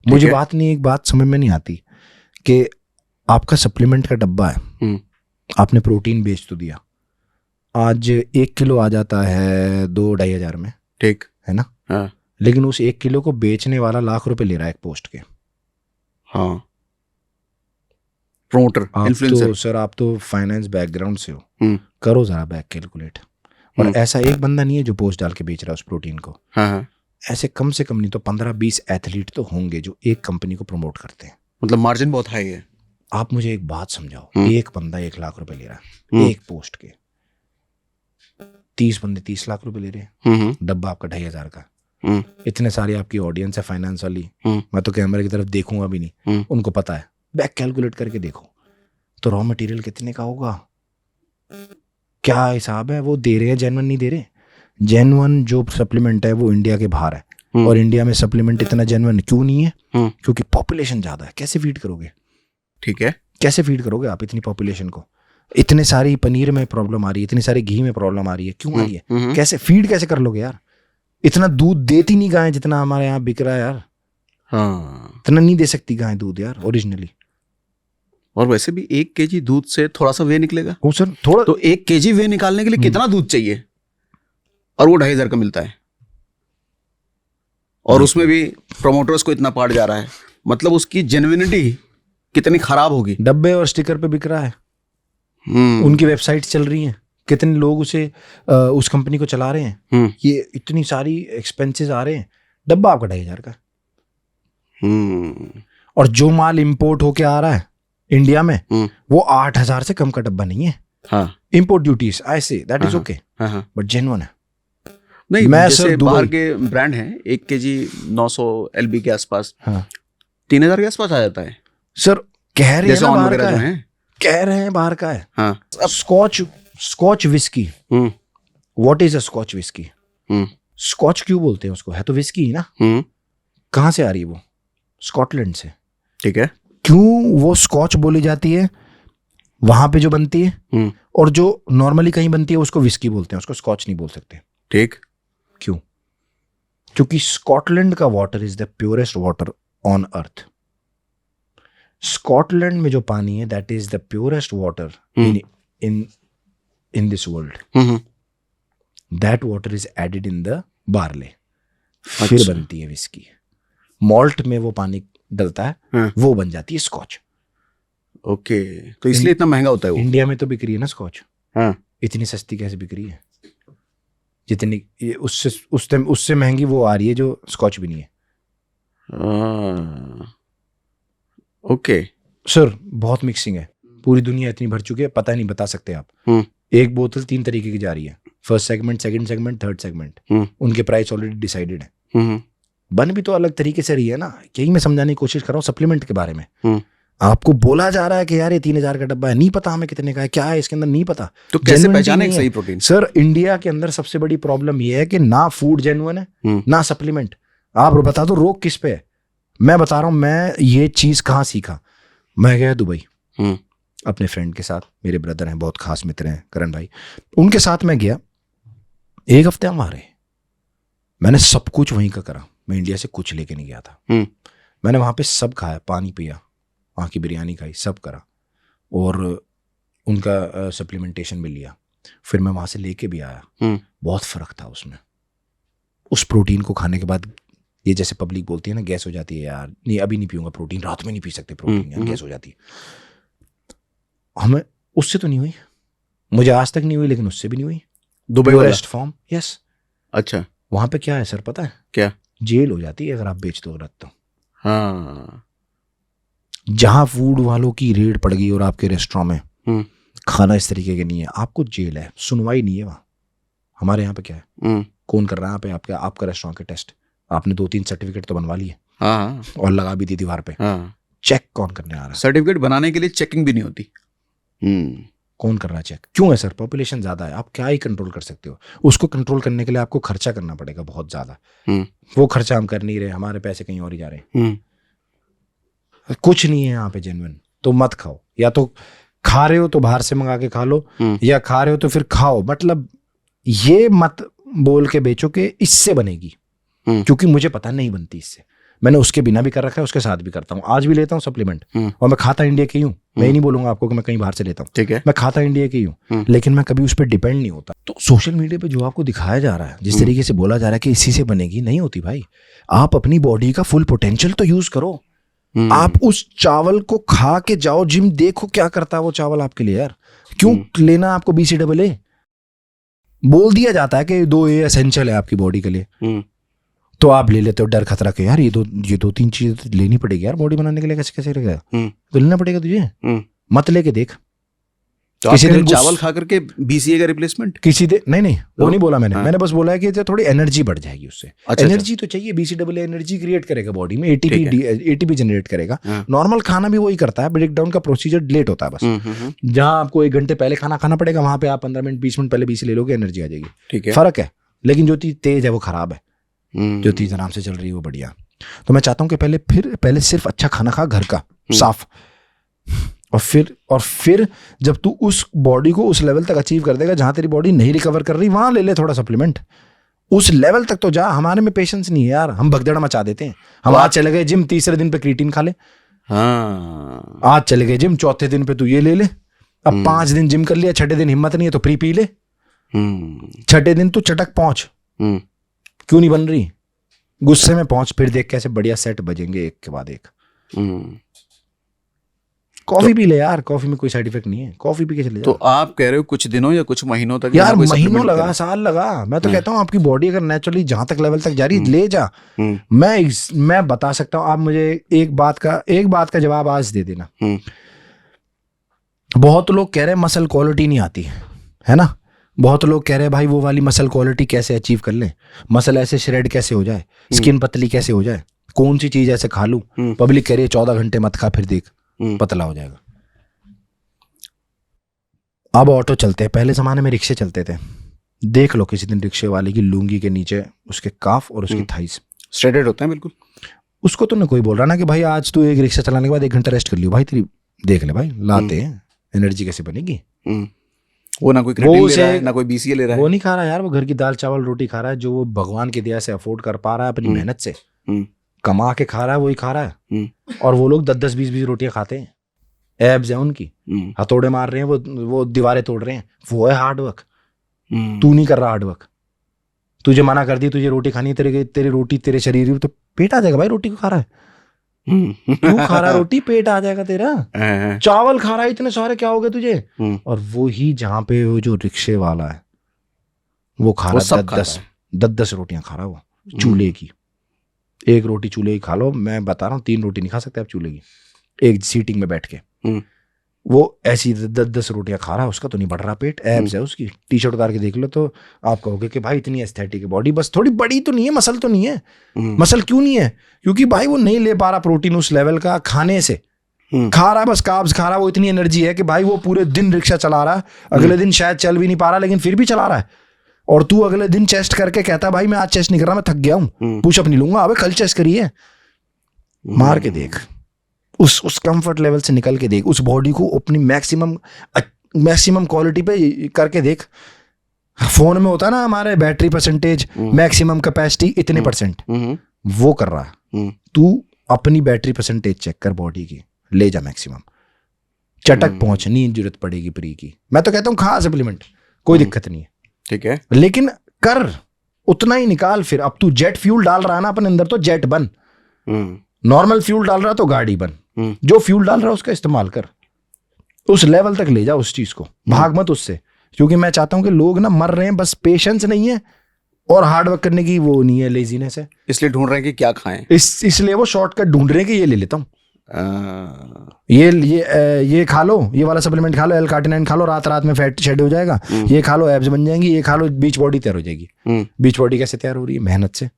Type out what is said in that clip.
मुझे बात नहीं, एक बात समझ में नहीं आती कि आपका सप्लीमेंट का डब्बा है, आपने प्रोटीन बेच तो दिया, आज 1 किलो आ जाता है 2-2.5 हजार में, ठीक है ना? हाँ। लेकिन उस 1 किलो को बेचने वाला लाख रुपए ले रहा है एक पोस्ट के। हाँ, प्रोमोटर, इन्फ्लुएंसर। तो सर आप तो फाइनेंस बैकग्राउंड से हो, करो जरा बैक कैलकुलेट। और ऐसा एक बंदा नहीं है जो पोस्ट डाल के बेच रहा है उस प्रोटीन को। हाँ। ऐसे कम से कम नहीं तो 15-20 एथलीट तो होंगे जो एक कंपनी को प्रमोट करते हैं। मतलब मार्जिन बहुत हाई है। आप मुझे एक बात समझाओ, एक बंदा 1 लाख रुपए ले रहा है एक पोस्ट के, 30 बंदे 30 लाख रुपए ले रहे हैं, डब्बा आपका 2.5 हजार का। इतने सारी आपकी ऑडियंस है फाइनेंस वाली, मैं तो कैमरे की तरफ देखूंगा भी नहीं, उनको पता है, बैक कैलकुलेट करके देखो तो रॉ मटेरियल कितने का होगा, क्या हिसाब है, वो दे रहे हैं जेन्युइन नहीं दे रहे। जेन्युइन जो सप्लीमेंट है वो इंडिया के बाहर है, और इंडिया में सप्लीमेंट इतना जेन्युइन क्यों नहीं है? क्योंकि पॉपुलेशन ज्यादा है। कैसे फीड करोगे? ठीक है, कैसे फीड करोगे आप इतनी पॉपुलेशन को? इतने सारी पनीर में प्रॉब्लम आ रही है, इतनी सारी घी में प्रॉब्लम आ रही है, क्यों आ रही है? कैसे फीड कैसे कर लोगे यार? इतना दूध देती नहीं गाय जितना हमारे यहाँ बिक रहा है यार। हाँ, इतना नहीं दे सकती गाय दूध यार ओरिजिनली। और वैसे भी 1 केजी दूध से थोड़ा सा वे निकलेगा। ओ सर थोड़ा तो 1 केजी वे निकालने के लिए कितना दूध चाहिए? और वो 2.5 हजार का मिलता है, और उसमें भी प्रोमोटर्स को इतना पार्ट जा रहा है। मतलब उसकी जेन्युइनिटी कितनी खराब होगी। डब्बे और स्टिकर पे बिक रहा है, उनकी वेबसाइट चल रही है, कितने लोग उसे उस कंपनी को चला रहे हैं, ये इतनी सारी एक्सपेंसेस आ रहे हैं, डब्बा आपका 2.5 हजार का। और जो माल इंपोर्ट होके आ रहा है इंडिया में वो 8 हजार से कम का डब्बा नहीं है। हाँ, import duties I say that is okay, but genuine है। नहीं, मैं जैसे बाहर के ब्रांड हैं 1 केजी 900 LB के आसपास, 3000 के आसपास आ जाता है सर। कह रहे हैं बाहर का है, कह रहे हैं बाहर का है। हाँ। Scotch whisky, what is a Scotch whisky? Scotch क्यों बोलते हैं उसको? है तो विस्की ही ना। कहाँ से आ रही है वो? स्कॉटलैंड से। ठीक है। क्यों वो स्कॉच बोली जाती है वहां पे जो बनती है, और जो नॉर्मली कहीं बनती है उसको विस्की बोलते हैं, उसको स्कॉच नहीं बोल सकते? ठीक। क्यों? क्योंकि स्कॉटलैंड का water is the purest water on earth. Scotland में जो पानी है that is the purest water in this world. That water is added in the barley, फिर बनती है विस्की। मॉल्ट में वो पानी डलता है, वो बन जाती है स्कॉच। ओके, तो इसलिए इतना महंगा होता है वो। इंडिया में तो बिक रही है ना स्कॉच। हाँ। इतनी सस्ती कैसे बिक रही है? जितनी उससे महंगी वो आ रही है जो स्कॉच भी नहीं है। ओके सर बहुत मिक्सिंग है, पूरी दुनिया इतनी भर चुकी है, पता नहीं बता सकते आप। एक बोतल 3 तरीके की जा रही है, first segment, second segment, third segment. उनके प्राइस ऑलरेडी डिसाइडेड है। बन भी तो अलग तरीके से रही है ना। यही मैं समझाने की कोशिश कर रहा हूँ सप्लीमेंट के बारे में। आपको बोला जा रहा है कि यार ये 3000 का डब्बा है, नहीं पता हमें कितने का है, क्या है इसके अंदर नहीं पता। तो कैसे पहचाने एक सही प्रोटीन? सर इंडिया के अंदर सबसे बड़ी प्रॉब्लम ये है कि ना फूड जेन्युइन है ना सप्लीमेंट। आप बता दो रोग किस पे है? मैं बता रहा हूँ, मैं ये चीज कहाँ सीखा। मैं गया दुबई अपने फ्रेंड के साथ, मेरे ब्रदर हैं, बहुत खास मित्र हैं करण भाई, उनके साथ मैं गया। 1 हफ्ते हम वहां रहे, मैंने सब कुछ वहीं का करा। मैं इंडिया से कुछ लेके नहीं गया था। मैंने वहां पे सब खाया, पानी पिया, वहाँ की बिरयानी खाई, सब करा, और उनका सप्लीमेंटेशन भी लिया। फिर मैं वहाँ से लेके भी आया। बहुत फ़र्क था उसमें। उस प्रोटीन को खाने के बाद ये जैसे पब्लिक बोलती है ना गैस हो जाती है, यार नहीं अभी नहीं पीऊंगा प्रोटीन, रात में नहीं पी सकते प्रोटीन, यार गैस हो जाती है। हमें उससे तो नहीं हुई, मुझे आज तक नहीं हुई, लेकिन उससे भी नहीं हुई। Dubai rest form, yes. अच्छा, वहाँ पे क्या है सर पता है? क्या? जेल हो जाती है अगर आप बेच दो गलत तो। हाँ, जहां फूड वालों की रेड पड़ गई और आपके रेस्टोरेंट में खाना इस तरीके के नहीं है, आपको जेल है, सुनवाई नहीं है वहां। हमारे यहाँ पे क्या है, कौन कर रहा है यहाँ पे आपका रेस्टोरेंट के टेस्ट? आपने 2-3 सर्टिफिकेट तो बनवा लिए, हाँ, और लगा भी दी दीवार पे। हाँ। चेक कौन करने आ रहा है? सर्टिफिकेट बनाने के लिए चेकिंग भी नहीं होती। कौन कर रहा है चेक? क्यों है सर? पॉपुलेशन ज्यादा है, आप क्या ही कंट्रोल कर सकते हो? उसको कंट्रोल करने के लिए आपको खर्चा करना पड़ेगा बहुत ज्यादा। वो खर्चा हम कर नहीं रहे, हमारे पैसे कहीं और ही जा रहे हैं। कुछ नहीं है यहाँ पे जेन्युइन, तो मत खाओ। या तो खा रहे हो तो बाहर से मंगा के खा लो, या खा रहे हो तो फिर खाओ। मतलब ये मत बोल के बेचो कि इससे बनेगी, क्योंकि मुझे पता नहीं बनती इससे। मैंने उसके बिना भी कर रखा है, उसके साथ भी करता हूँ, आज भी लेता हूँ सप्लीमेंट। और मैं खाता इंडिया की हूँ, मैं ही नहीं बोलूंगा आपको कि मैं कहीं बाहर से लेता हूँ, ठीक है, मैं खाता इंडिया की हूँ, लेकिन मैं कभी उस पर डिपेंड नहीं होता। तो सोशल मीडिया पे जो आपको दिखाया जा रहा है, जिस तरीके से बोला जा रहा है कि इसी से बनेगी, नहीं होती भाई। आप अपनी बॉडी का फुल पोटेंशियल तो यूज करो। आप उस चावल को खा के जाओ जिम, देखो क्या करता है वो चावल आपके लिए यार। क्यों लेना आपको BCAA? बोल दिया जाता है कि 2A एसेंशियल है आपकी बॉडी के लिए, तो आप ले लेते हो डर खतरा के, यार ये 2-3 चीज लेनी पड़ेगी यार बॉडी बनाने के लिए, कैसे कैसे रहेगा, तो लेना पड़ेगा तुझे, मत लेके देख। तो किसी दिन चावल खा करके BCA का रिप्लेसमेंट किसी दिन नहीं वो नहीं बोला मैंने, मैंने बस बोला है कि थोड़ी एनर्जी बढ़ जाएगी उससे। एनर्जी तो चाहिए, BCAA एनर्जी क्रिएट करेगा बॉडी में, ATP जनरेट करेगा। नॉर्मल खाना भी वही करता है, ब्रेक डाउन का प्रोसीजर लेट होता है बस। जहां आपको 1 घंटे पहले खाना खाना पड़ेगा, वहां पे आप 15 मिनट 20 मिनट पहले BC ले लोगे, एनर्जी आ जाएगी। ठीक है, फर्क है। लेकिन जो चीज तेज है वो खराब है, जो चीज आराम से चल रही है वो बढ़िया। तो मैं चाहता हूँ कि पहले सिर्फ अच्छा खाना खा, घर का साफ, और फिर जब तू उस बॉडी को उस लेवल तक अचीव कर देगा जहां तेरी बॉडी नहीं रिकवर कर रही, वहां ले थोड़ा सप्लीमेंट। उस लेवल तक तो जा। हमारे में पेशेंस नहीं है यार, हम भगदड़ मचा देते हैं। हम आज चले गए जिम, तीसरे दिन पे क्रीटीन खा ले। आज चले गए जिम, चौथे दिन पे तू ये ले ले। अब 5 दिन जिम कर लिया, छठे दिन हिम्मत नहीं है तो प्री पी ले। छठे दिन तू चटक पहुंच, क्यों नहीं बन रही, गुस्से में पहुंच, फिर देख कैसे बढ़िया सेट बजेंगे एक के बाद एक। कॉफी पी ले यार, कॉफी में कोई साइड इफेक्ट नहीं है, कॉफी पी के चले तो आप कह रहे हो कुछ दिनों या कुछ महीनों तक? यार महीनों लगा, साल लगा। मैं तो कहता हूँ आपकी बॉडी अगर नेचुरली जहां तक लेवल तक जा रही ले जा। मैं बता सकता हूँ, आप मुझे एक बात का जवाब आज दे देना। बहुत लोग कह रहे हैं मसल क्वालिटी नहीं आती है ना, बहुत लोग कह रहे हैं भाई वो वाली मसल क्वालिटी कैसे अचीव कर लें, मसल ऐसे श्रेड कैसे हो जाए, स्किन पतली कैसे हो जाए, कौन सी चीज ऐसे खा लूं। पब्लिक कह रही है 14 घंटे मत खा, फिर देख पतला हो जाएगा। अब ऑटो चलते हैं, पहले जमाने में रिक्शे चलते थे। देख लो किसी दिन रिक्शे वाले की लुंगी के नीचे उसके काफ और उसकी थाइस स्ट्रेटेड होते हैं बिल्कुल। उसको तो नहीं कोई बोल रहा ना कि भाई आज तू एक रिक्शा चलाने के बाद 1 घंटा रेस्ट कर लियो, भाई तेरी देख ले भाई लाते हैं, एनर्जी कैसे बनेगी। वो ना कोई क्रिएटिन ले रहा है, ना कोई BCA ले रहा है, वो नहीं खा रहा यार, वो घर की दाल चावल रोटी खा रहा है, जो वो भगवान की दया से अफोर्ड कर पा रहा है अपनी मेहनत से, कमा के खा रहा है, वही खा रहा है। और वो लोग 10-10 20-20 रोटियां खाते हैं, एब्स है उनकी, हथौड़े मार रहे हैं, वो दीवारें तोड़ रहे हैं, वो है हार्डवर्क। तू नहीं कर रहा हार्डवर्क, तुझे मना कर दी तुझे रोटी खानी है, तेरी रोटी तेरे शरीर में तो पेट आ जाएगा भाई, रोटी को खा रहा है, क्यों खा रहा रोटी, पेट आ जाएगा तेरा। चावल खा रहा है इतने सारे, क्या हो गए तुझे। और वो ही जहां पे वो जो रिक्शे वाला है वो खा रहा है 10-10 रोटियां खा रहा है, वो चूल्हे की। एक रोटी चूल्हे की खा लो, मैं बता रहा हूँ 3 रोटी नहीं खा सकते आप चूल्हे की, एक सीटिंग में बैठ के। वो ऐसी 10-10 रोटियां खा रहा है, उसका तो नहीं बढ़ रहा पेट, एब्स है उसकी, टी-शर्ट उतार के देख लो तो आप कहोगे कि भाई इतनी एस्थेटिक है बॉडी, बस थोड़ी बड़ी तो नहीं है, मसल तो नहीं है। मसल क्यों नहीं है, क्योंकि भाई वो नहीं ले पा रहा प्रोटीन उस लेवल का खाने से, खा रहा है बस कार्ब्स खा रहा है। वो इतनी एनर्जी है कि भाई वो पूरे दिन रिक्शा चला रहा है, अगले दिन शायद चल भी नहीं पा रहा लेकिन फिर भी चला रहा है। और तू अगले दिन चेस्ट करके कहता भाई मैं आज चेस्ट नहीं कर रहा, मैं थक गया हूँ, पुशअप नहीं लूंगा। अबे कल चेस्ट करिए, मार के देख, उस कंफर्ट लेवल से निकल के देख, उस बॉडी को अपनी मैक्सिमम क्वालिटी पे करके देख। फोन में होता है ना हमारे बैटरी परसेंटेज, मैक्सिमम कैपेसिटी इतने %, वो कर रहा है। तू अपनी बैटरी परसेंटेज चेक कर बॉडी की, ले जा मैक्सिमम, चटक पहुंच, नहीं जरूरत पड़ेगी प्री की। मैं तो कहता हूँ खा सप्लीमेंट, कोई दिक्कत नहीं है, ठीक है, लेकिन कर उतना ही निकाल। फिर अब तू जेट फ्यूल डाल रहा है ना अपने अंदर, तो जेट बन। नॉर्मल फ्यूल डाल रहा तो गाड़ी बन। जो फ्यूल डाल रहा है उसका इस्तेमाल कर, उस लेवल तक ले जा उस चीज को, भाग मत उससे। क्योंकि मैं चाहता हूं कि लोग ना मर रहे हैं, बस पेशेंस नहीं है और हार्डवर्क करने की वो नहीं है, लेजीनेस है, इसलिए ढूंढ रहे हैं कि क्या खाएं। इसलिए वो शॉर्टकट ढूंढ रहे हैं कि ये ले लेता हूँ, ये खा लो, ये वाला सप्लीमेंट खा लो, L-कार्टिनाइन खा लो, रात में फैट शेड हो जाएगा, ये खा लो एब्स बन जाएंगी, ये खा लो बीच बॉडी तैयार हो जाएगी। बीच बॉडी कैसे तैयार हो रही है, मेहनत से।